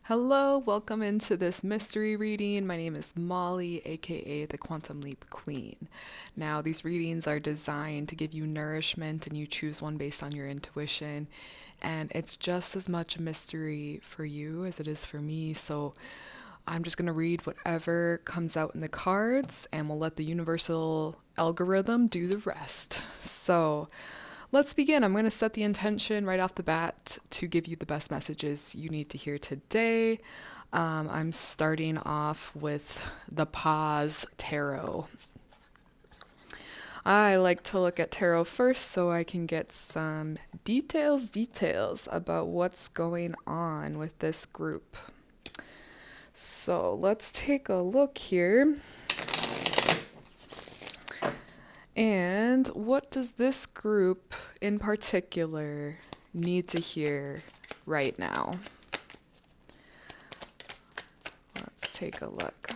Hello, welcome into this mystery reading. My name is Molly, aka the Quantum Leap Queen. Now, these readings are designed to give you nourishment and you choose one based on your intuition. And it's just as much a mystery for you as it is for me. So I'm just going to read whatever comes out in the cards and we'll let the universal algorithm do the rest. So let's begin. I'm going to set the intention right off the bat to give you the best messages you need to hear today. I'm starting off with the Pause Tarot. I like to look at tarot first so I can get some details about what's going on with this group. So let's take a look here. And what does this group in particular need to hear right now? Let's take a look.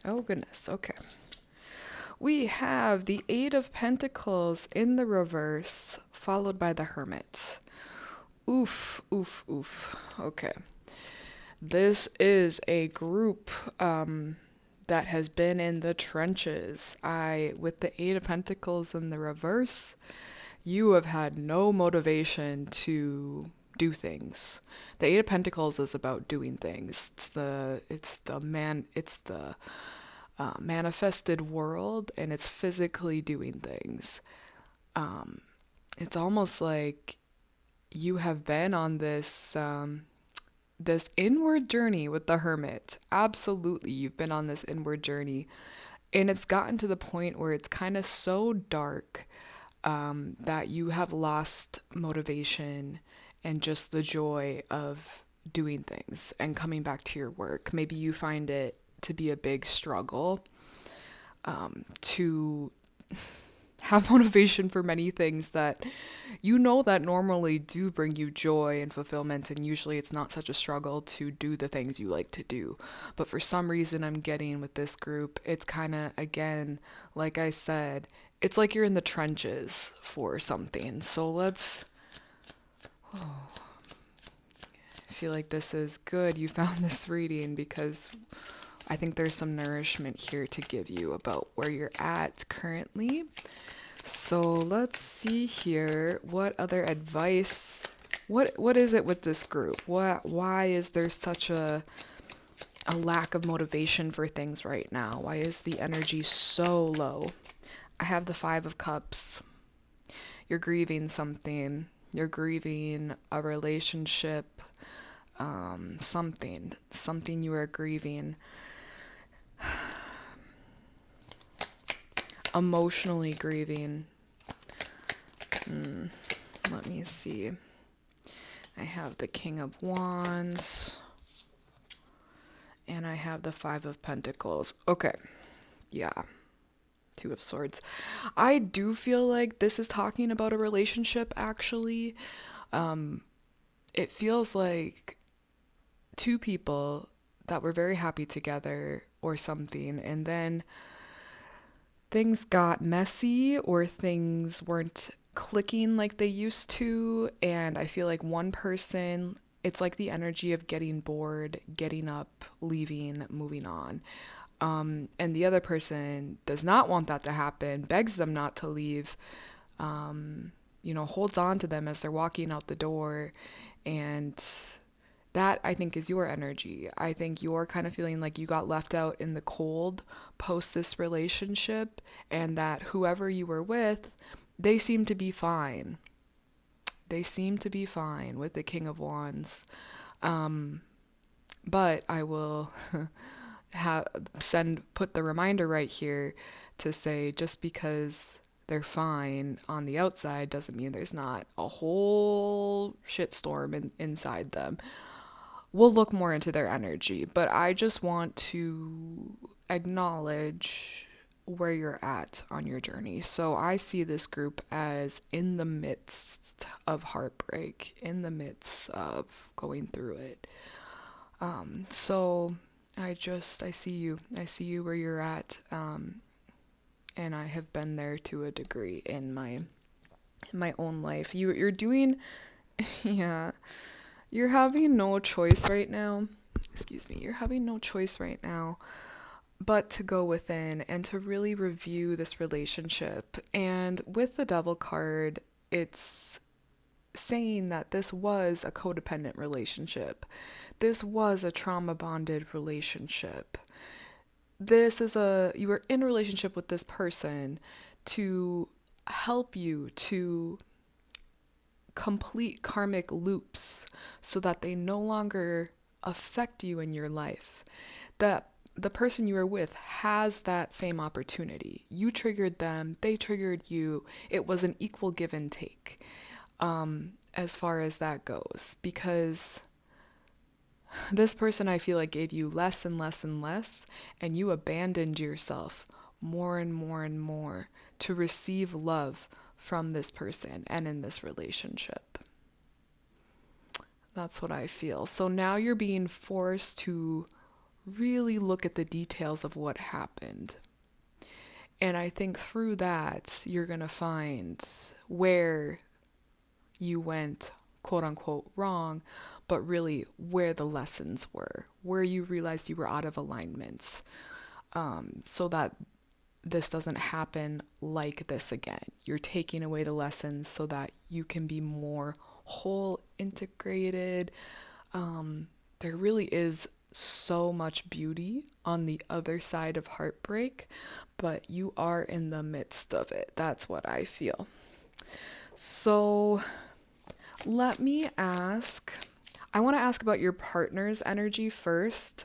Oh goodness, okay. We have the Eight of Pentacles in the reverse, followed by the Hermit. Oof. Okay. This is a group that has been in the trenches. With the Eight of Pentacles in the reverse, you have had no motivation to do things. The Eight of Pentacles is about doing things. It's the manifested world, and it's physically doing things. It's almost like you have been on this inward journey with the Hermit. Absolutely, you've been on this inward journey, and it's gotten to the point where it's kind of so dark that you have lost motivation and just the joy of doing things and coming back to your work. Maybe you find it to be a big struggle to have motivation for many things that that normally do bring you joy and fulfillment, and usually it's not such a struggle to do the things you like to do. But for some reason I'm getting with this group, it's kind of, again, like I said, it's like you're in the trenches for something. So I feel like this is good you found this reading, because I think there's some nourishment here to give you about where you're at currently. So let's see here. What other advice? What is it with this group? Why is there such a lack of motivation for things right now? Why is the energy so low? I have the Five of Cups. You're grieving something. You're grieving a relationship. Something you are grieving. Emotionally grieving. Let me see. I have the King of Wands. And I have the Five of Pentacles. Okay. Yeah. Two of Swords. I do feel like this is talking about a relationship, actually. It feels like two people that were very happy together or something, and then things got messy or things weren't clicking like they used to, and I feel like one person, it's like the energy of getting bored, getting up, leaving, moving on. And the other person does not want that to happen, begs them not to leave, holds on to them as they're walking out the door, and that, I think, is your energy. I think you're kind of feeling like you got left out in the cold post this relationship, and that whoever you were with, they seem to be fine. They seem to be fine with the King of Wands. But I will put the reminder right here to say, just because they're fine on the outside doesn't mean there's not a whole shitstorm inside them. We'll look more into their energy, but I just want to acknowledge where you're at on your journey. So I see this group as in the midst of heartbreak, in the midst of going through it. So I see you where you're at, and I have been there to a degree in my own life. You're doing, yeah. You're having no choice right now. Excuse me. You're having no choice right now but to go within and to really review this relationship. And with the Devil card, it's saying that this was a codependent relationship. This was a trauma bonded relationship. You were in a relationship with this person to help you to complete karmic loops so that they no longer affect you in your life. That the person you were with has that same opportunity. You triggered them, they triggered you. It was an equal give and take, as far as that goes. Because this person, I feel like, gave you less and less and less, and you abandoned yourself more and more and more to receive love from this person and in this relationship. That's what I feel. So now you're being forced to really look at the details of what happened. And I think through that, you're going to find where you went, quote unquote, wrong, but really where the lessons were, where you realized you were out of alignments, so that this doesn't happen like this again. You're taking away the lessons so that you can be more whole, integrated. There really is so much beauty on the other side of heartbreak, but you are in the midst of it. That's what I feel. So let me ask, I want to ask about your partner's energy first.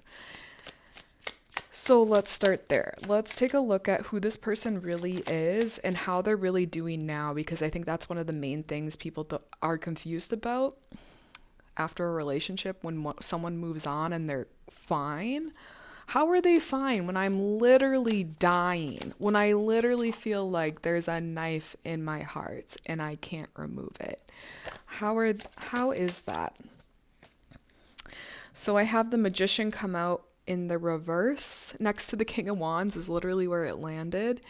So let's start there. Let's take a look at who this person really is and how they're really doing now, because I think that's one of the main things people are confused about after a relationship. When someone moves on and they're fine, how are they fine when I'm literally dying, when I literally feel like there's a knife in my heart and I can't remove it? How is that? So I have the Magician come out in the reverse. Next to the King of Wands is literally where it landed.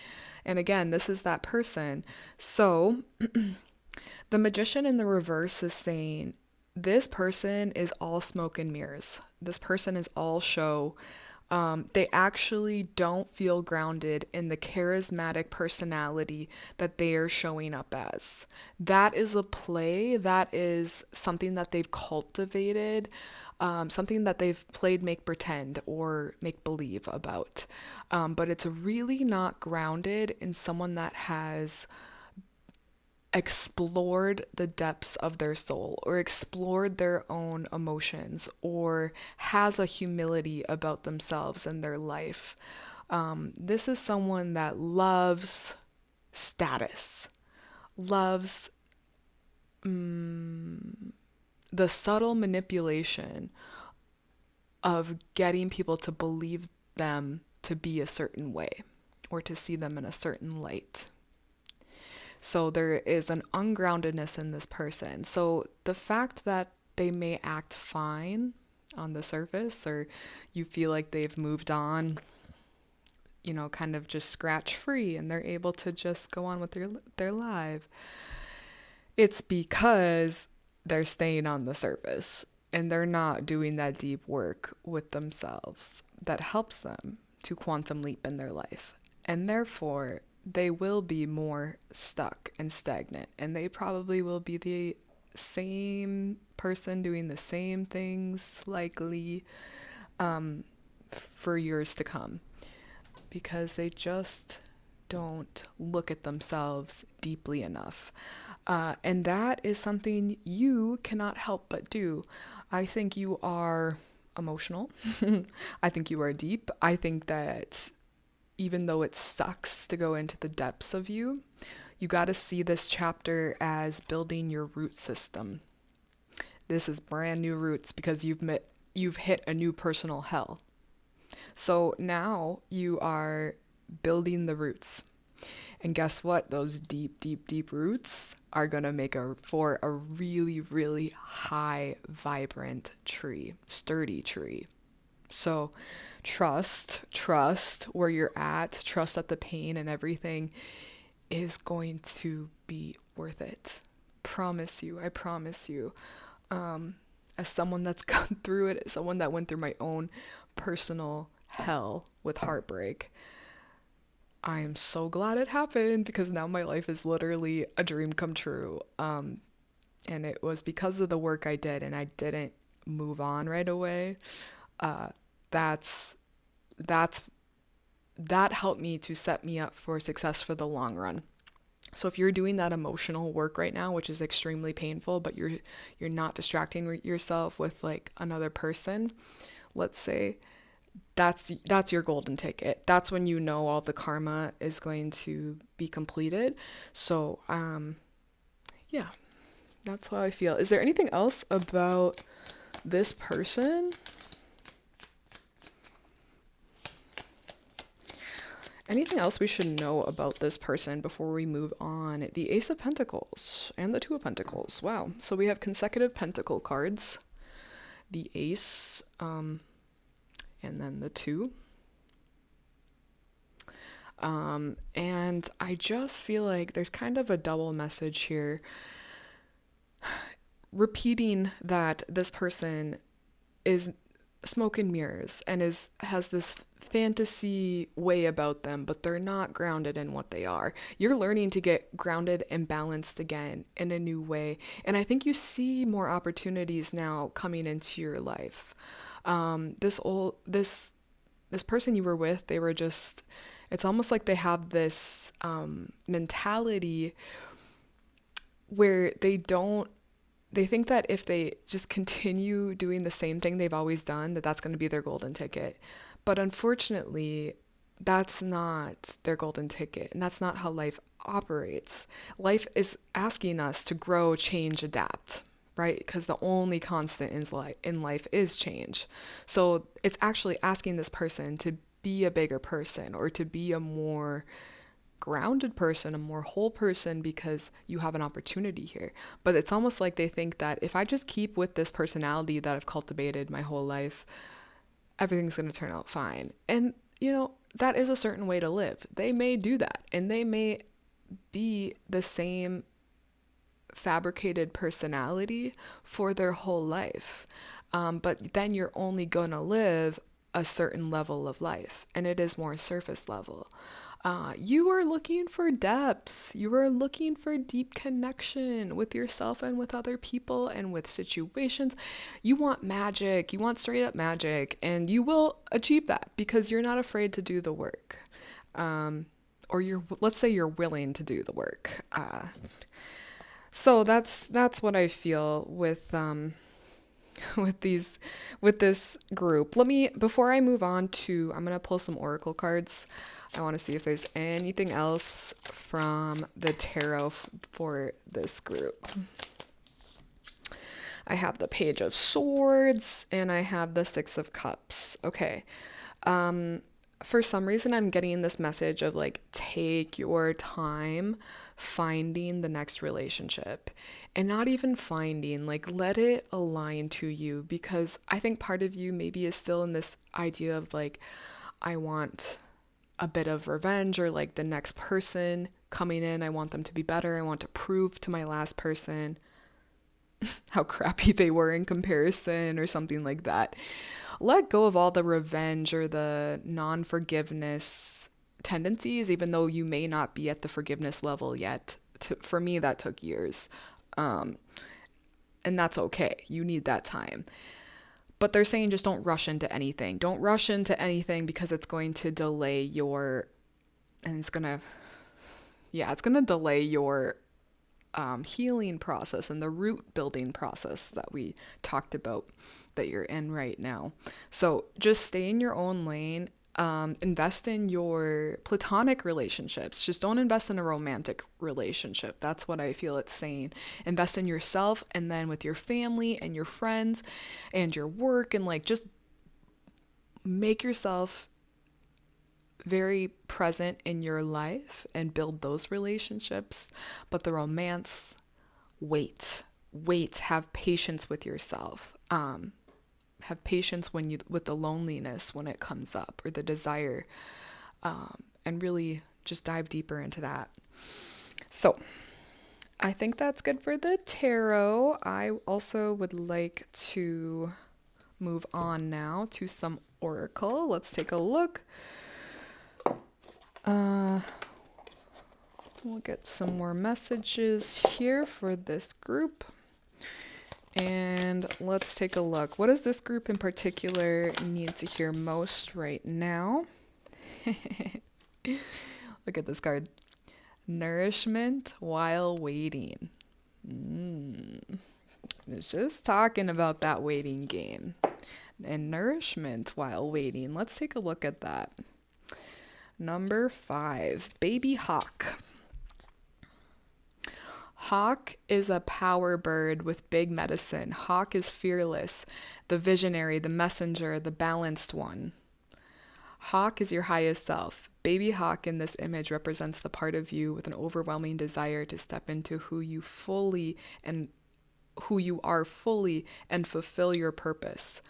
And again, this is that person. So the Magician in the reverse is saying this person is all smoke and mirrors. This person is all show. They actually don't feel grounded in the charismatic personality that they are showing up as. That is a play. That is something that they've cultivated, something that they've played make pretend or make believe about. But it's really not grounded in someone that has explored the depths of their soul or explored their own emotions or has a humility about themselves and their life. This is someone that loves status, loves the subtle manipulation of getting people to believe them to be a certain way or to see them in a certain light. So there is an ungroundedness in this person. So the fact that they may act fine on the surface, or you feel like they've moved on, kind of just scratch free and they're able to just go on with their life, it's because they're staying on the surface and they're not doing that deep work with themselves that helps them to quantum leap in their life. And therefore, they will be more stuck and stagnant, and they probably will be the same person doing the same things likely for years to come, because they just don't look at themselves deeply enough. And that is something you cannot help but do. I think you are emotional. I think you are deep. I think that even though it sucks to go into the depths of you, you got to see this chapter as building your root system. This is brand new roots because you've hit a new personal hell. So now you are building the roots. And guess what? Those deep, deep, deep roots are going to make for a really, really high, vibrant tree, sturdy tree. So trust where you're at, trust that the pain and everything is going to be worth it. I promise you. as someone that's gone through it, as someone that went through my own personal hell with heartbreak, I am so glad it happened, because now my life is literally a dream come true. And it was because of the work I did, and I didn't move on right away. That's that's that helped me to set me up for success for the long run. So if you're doing that emotional work right now, which is extremely painful, but you're not distracting yourself with like another person, let's say, that's your golden ticket. That's when you know all the karma is going to be completed. So yeah, that's how I feel. Is there anything else about this person? Anything else we should know about this person before we move on? The Ace of Pentacles and the Two of Pentacles. Wow. So we have consecutive Pentacle cards. The Ace, and then the Two. And I just feel like there's kind of a double message here. Repeating that this person is smoke and mirrors and has this fantasy way about them, but they're not grounded in what they are. You're learning to get grounded and balanced again in a new way. And I think you see more opportunities now coming into your life. This person you were with, they were just, it's almost like they have this mentality where they think that if they just continue doing the same thing they've always done, that's going to be their golden ticket. But unfortunately, that's not their golden ticket, and that's not how life operates. Life is asking us to grow, change, adapt, right? Because the only constant in life is change. So it's actually asking this person to be a bigger person, or to be a more grounded person, a more whole person, because you have an opportunity here. But it's almost like they think that if I just keep with this personality that I've cultivated my whole life, everything's going to turn out fine. And, that is a certain way to live. They may do that, and they may be the same fabricated personality for their whole life. But then you're only going to live a certain level of life, and it is more surface level. You are looking for depth. You are looking for deep connection with yourself and with other people and with situations. You want magic. You want straight up magic, and you will achieve that because you're not afraid to do the work. Or let's say you're willing to do the work. So that's what I feel with this group. Before I move on I'm going to pull some oracle cards. I want to see if there's anything else from the tarot for this group. I have the Page of Swords and I have the Six of Cups. Okay. For some reason, I'm getting this message of like, take your time finding the next relationship, and not even finding, like, let it align to you, because I think part of you maybe is still in this idea of like, I want a bit of revenge, or like the next person coming in, I want them to be better. I want to prove to my last person how crappy they were in comparison, or something like that. Let go of all the revenge or the non-forgiveness tendencies, even though you may not be at the forgiveness level yet. For me, that took years. And that's okay. You need that time. But they're saying just don't rush into anything. Don't rush into anything, because it's going to delay it's going to delay your healing process and the root building process that we talked about that you're in right now. So just stay in your own lane. Invest in your platonic relationships. Just don't invest in a romantic relationship. That's what I feel it's saying. Invest in yourself, and then with your family and your friends and your work, and like just make yourself very present in your life and build those relationships. But the romance, wait, have patience with yourself. Have patience with the loneliness when it comes up, or the desire, and really just dive deeper into that. So I think that's good for the tarot. I also would like to move on now to some oracle. Let's take a look. We'll get some more messages here for this group. And let's take a look. What does this group in particular need to hear most right now? Look at this card. Nourishment while waiting. It's just talking about that waiting game. And nourishment while waiting. Let's take a look at that. Number 5, baby hawk. Hawk is a power bird with big medicine. Hawk is fearless, the visionary, the messenger, the balanced one. Hawk is your highest self. Baby hawk in this image represents the part of you with an overwhelming desire to step into who you are fully and fulfill your purpose.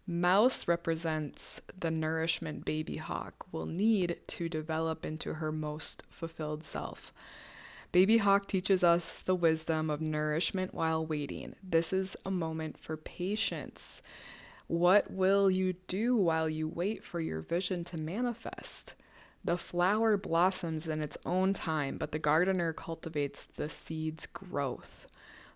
Mouse represents the nourishment baby hawk will need to develop into her most fulfilled self. Baby hawk teaches us the wisdom of nourishment while waiting. This is a moment for patience. What will you do while you wait for your vision to manifest? The flower blossoms in its own time, but the gardener cultivates the seed's growth.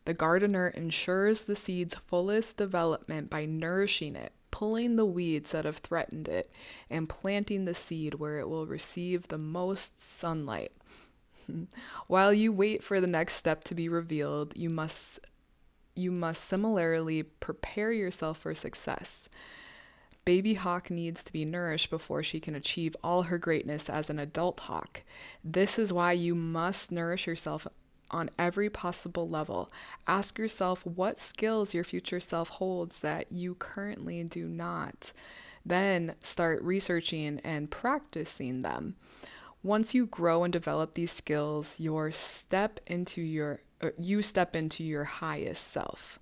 The gardener ensures the seed's fullest development by nourishing it, pulling the weeds that have threatened it, and planting the seed where it will receive the most sunlight. While you wait for the next step to be revealed, you must similarly prepare yourself for success. Baby hawk needs to be nourished before she can achieve all her greatness as an adult hawk. This is why you must nourish yourself on every possible level. Ask yourself what skills your future self holds that you currently do not. Then start researching and practicing them. Once you grow and develop these skills, you step into your highest self.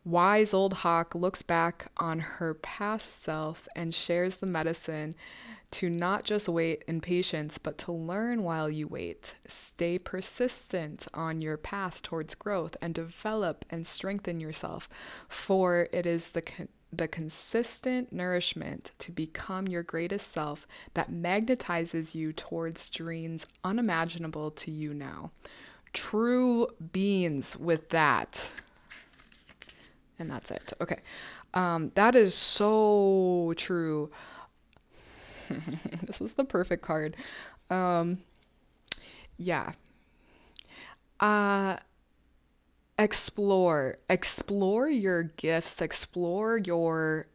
Wise old hawk looks back on her past self and shares the medicine to not just wait in patience, but to learn while you wait. Stay persistent on your path towards growth and develop and strengthen yourself, for it is the consistent nourishment to become your greatest self that magnetizes you towards dreams unimaginable to you now. True beings with that. And that's it. Okay. That is so true. This is the perfect card. Yeah. Explore your gifts, explore your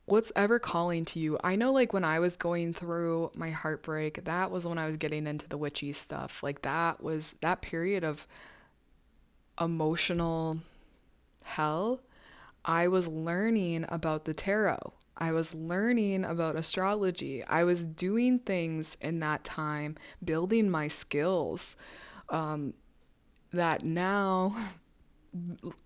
what's ever calling to you. I know, like, when I was going through my heartbreak, that was when I was getting into the witchy stuff. Like, that was that period of emotional hell. I was learning about the tarot. I was learning about astrology. I was doing things in that time, building my skills, that now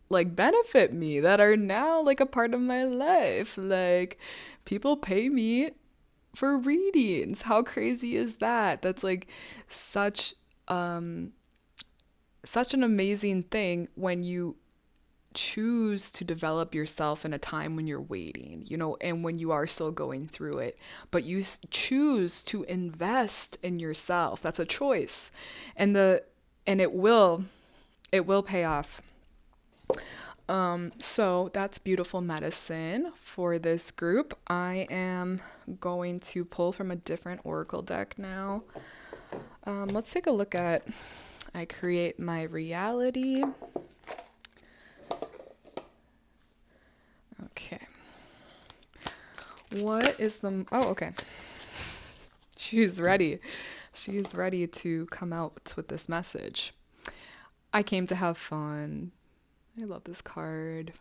like benefit me, that are now like a part of my life. Like, people pay me for readings. How crazy is that? That's like such an amazing thing when you choose to develop yourself in a time when you're waiting, and when you are still going through it, but you choose to invest in yourself. That's a choice, and it will pay off. So that's beautiful medicine for this group. I am going to pull from a different oracle deck now. Let's take a look at I create my reality. Okay. What is okay. She's ready. She's ready to come out with this message. I came to have fun. I love this card.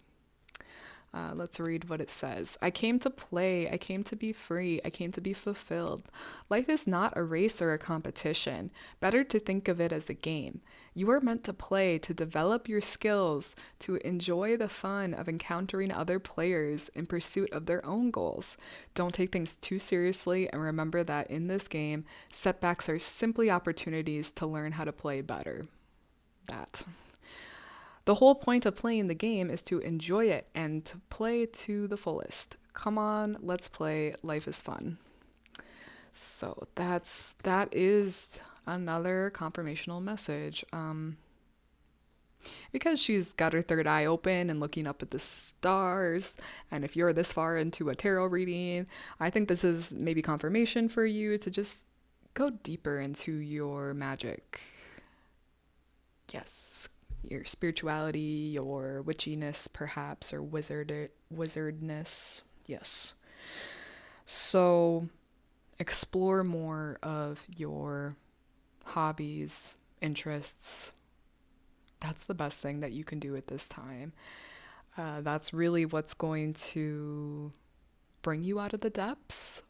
Let's read what it says. I came to play. I came to be free. I came to be fulfilled. Life is not a race or a competition. Better to think of it as a game. You are meant to play, to develop your skills, to enjoy the fun of encountering other players in pursuit of their own goals. Don't take things too seriously, and remember that in this game, setbacks are simply opportunities to learn how to play better. That. The whole point of playing the game is to enjoy it and to play to the fullest. Come on, let's play. Life is fun. So that is another confirmational message. Because she's got her third eye open and looking up at the stars, and if you're this far into a tarot reading, I think this is maybe confirmation for you to just go deeper into your magic. Yes, your spirituality, your witchiness perhaps, or wizardness. Yes. So explore more of your hobbies, interests. That's the best thing that you can do at this time. That's really what's going to bring you out of the depths.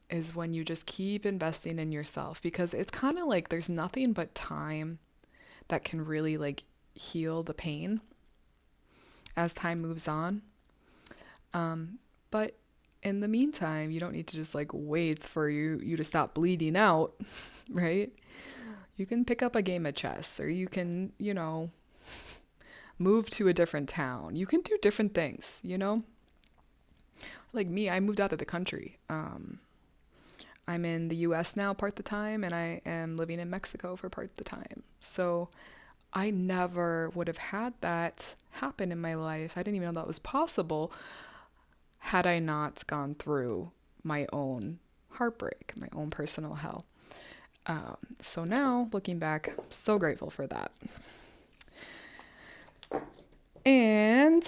Is when you just keep investing in yourself, because it's kind of like there's nothing but time that can really like heal the pain as time moves on. But in the meantime, you don't need to just like wait for you to stop bleeding out, right? You can pick up a game of chess, or you can, move to a different town. You can do different things, Like me, I moved out of the country. I'm in the US now part of the time, and I am living in Mexico for part of the time. So I never would have had that happen in my life. I didn't even know that was possible had I not gone through my own heartbreak, my own personal hell. So now, looking back, I'm so grateful for that. And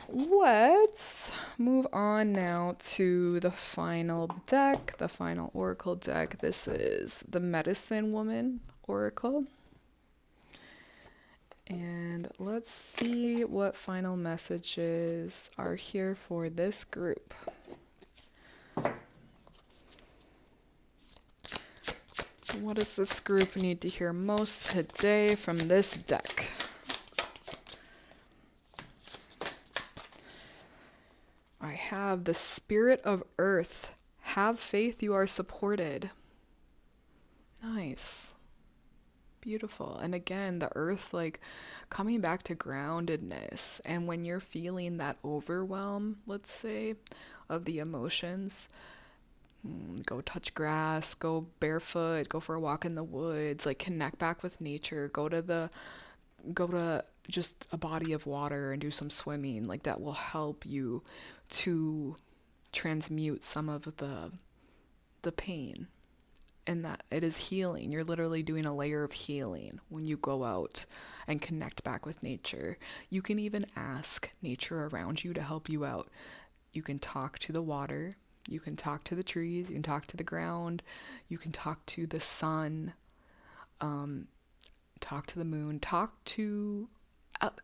let's move on now to the final deck, the final oracle deck. This is the Medicine Woman Oracle. And let's see what final messages are here for this group. What does this group need to hear most today from this deck? I have the Spirit of Earth. Have faith, you are supported. Nice. Beautiful. And again, the earth, like coming back to groundedness. And when you're feeling that overwhelm, let's say, of the emotions, go touch grass, go barefoot, go for a walk in the woods, like connect back with nature, go to just a body of water and do some swimming. Like that will help you to transmute some of the pain. And that it is healing. You're literally doing a layer of healing when you go out and connect back with nature. You can even ask nature around you to help you out. You can talk to the water. You can talk to the trees. You can talk to the ground. You can talk to the sun. Talk to the moon. Talk to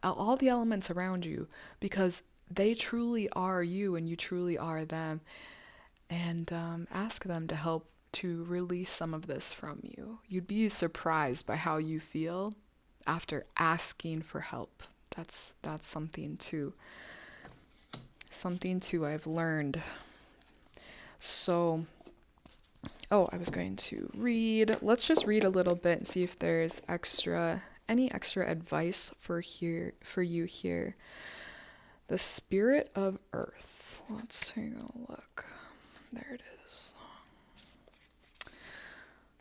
all the elements around you, because they truly are you and you truly are them. And ask them to help to release some of this from you. You'd be surprised by how you feel after asking for help. That's something too I've learned. So, I was going to read. Let's just read a little bit and see if there's any extra advice for you here. The Spirit of Earth. Let's take a look. There it is.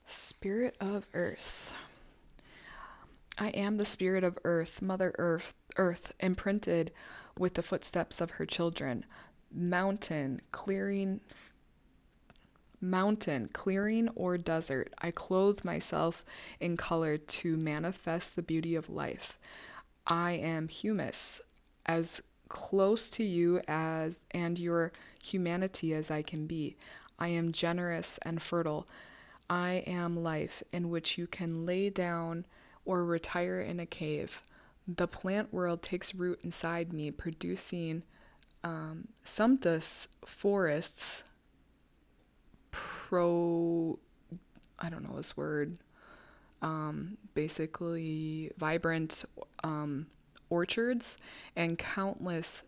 Spirit of Earth. I am the Spirit of Earth, Mother Earth, imprinted with the footsteps of her children. Mountain, clearing or desert, I clothe myself in color to manifest the beauty of life. I am humus, as close to you and your humanity as I can be. I am generous and fertile. I am life, in which you can lay down or retire in a cave. The plant world takes root inside me, producing sumptuous forests, I don't know this word, basically vibrant orchards, and countless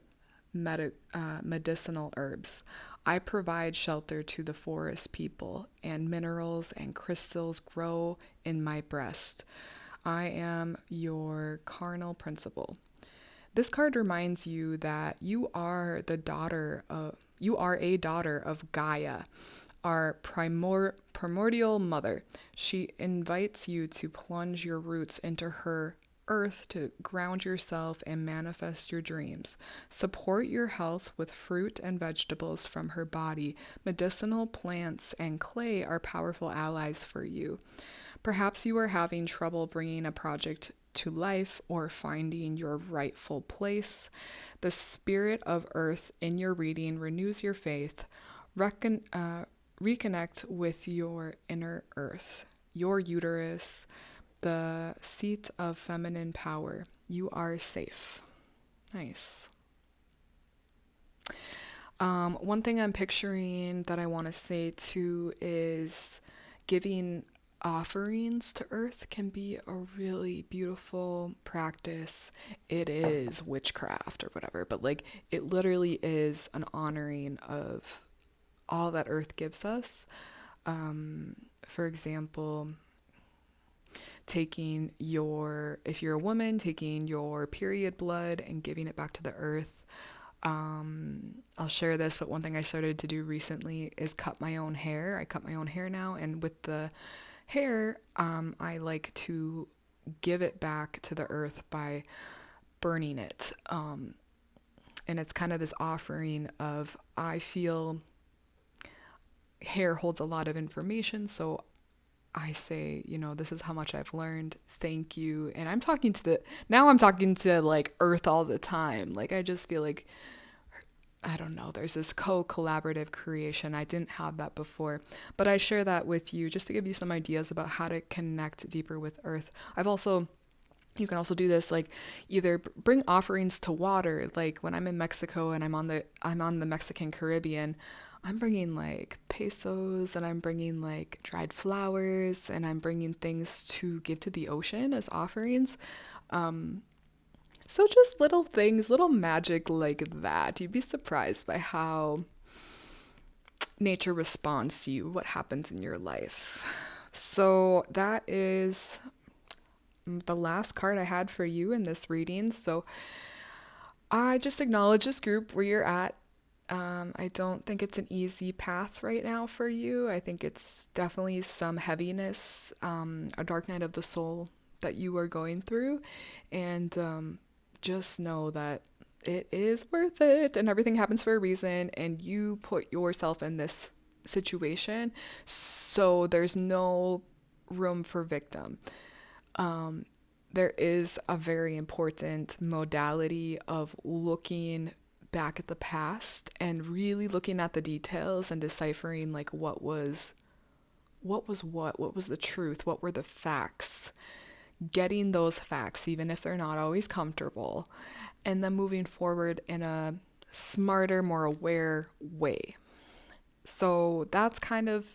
medicinal herbs. I provide shelter to the forest people, and minerals and crystals grow in my breast. I am your carnal principle. This card reminds you that you are a daughter of Gaia, our primordial mother. She invites you to plunge your roots into her earth to ground yourself and manifest your dreams. Support your health with fruit and vegetables from her body. Medicinal plants and clay are powerful allies for you. Perhaps you are having trouble bringing a project to life or finding your rightful place. The spirit of earth in your reading renews your faith. Reconnect with your inner earth, your uterus, the seat of feminine power. You are safe. Nice. One thing I'm picturing that I want to say too is giving offerings to earth can be a really beautiful practice. It is witchcraft or whatever, but like it literally is an honoring of all that earth gives us. For example, if you're a woman, taking your period blood and giving it back to the earth. I'll share this, but one thing I started to do recently is cut my own hair. I cut my own hair now, and with the hair, I like to give it back to the earth by burning it. And it's kind of this offering of, I feel hair holds a lot of information, so I say, this is how much I've learned. Thank you. And I'm talking to like earth all the time. Like, I just feel like, I don't know, there's this collaborative creation. I didn't have that before, but I share that with you just to give you some ideas about how to connect deeper with earth. You can also do this, like either bring offerings to water. Like when I'm in Mexico and I'm on the Mexican Caribbean, I'm bringing like pesos, and I'm bringing like dried flowers, and I'm bringing things to give to the ocean as offerings. So just little things, little magic like that. You'd be surprised by how nature responds to you, what happens in your life. So that is the last card I had for you in this reading. So I just acknowledge this group where you're at. I don't think it's an easy path right now for you. I think it's definitely some heaviness, a dark night of the soul that you are going through. And just know that it is worth it, and everything happens for a reason, and you put yourself in this situation, so there's no room for victim. There is a very important modality of looking back at the past and really looking at the details and deciphering like what was the truth, what were the facts, getting those facts even if they're not always comfortable, and then moving forward in a smarter, more aware way. So that's kind of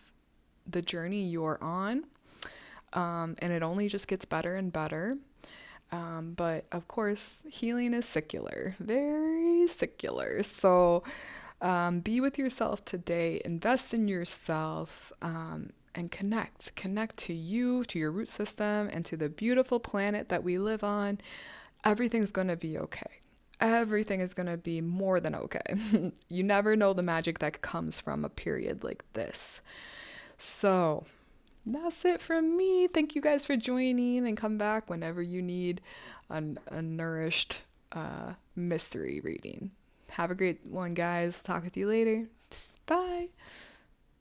the journey you're on, and it only just gets better and better. But of course, healing is secular, very secular. So be with yourself today, invest in yourself, and connect to you, to your root system, and to the beautiful planet that we live on. Everything's going to be okay. Everything is going to be more than okay. You never know the magic that comes from a period like this. So that's it from me. Thank you guys for joining, and come back whenever you need a nourished mystery reading. Have a great one, guys. Talk with you later. Bye.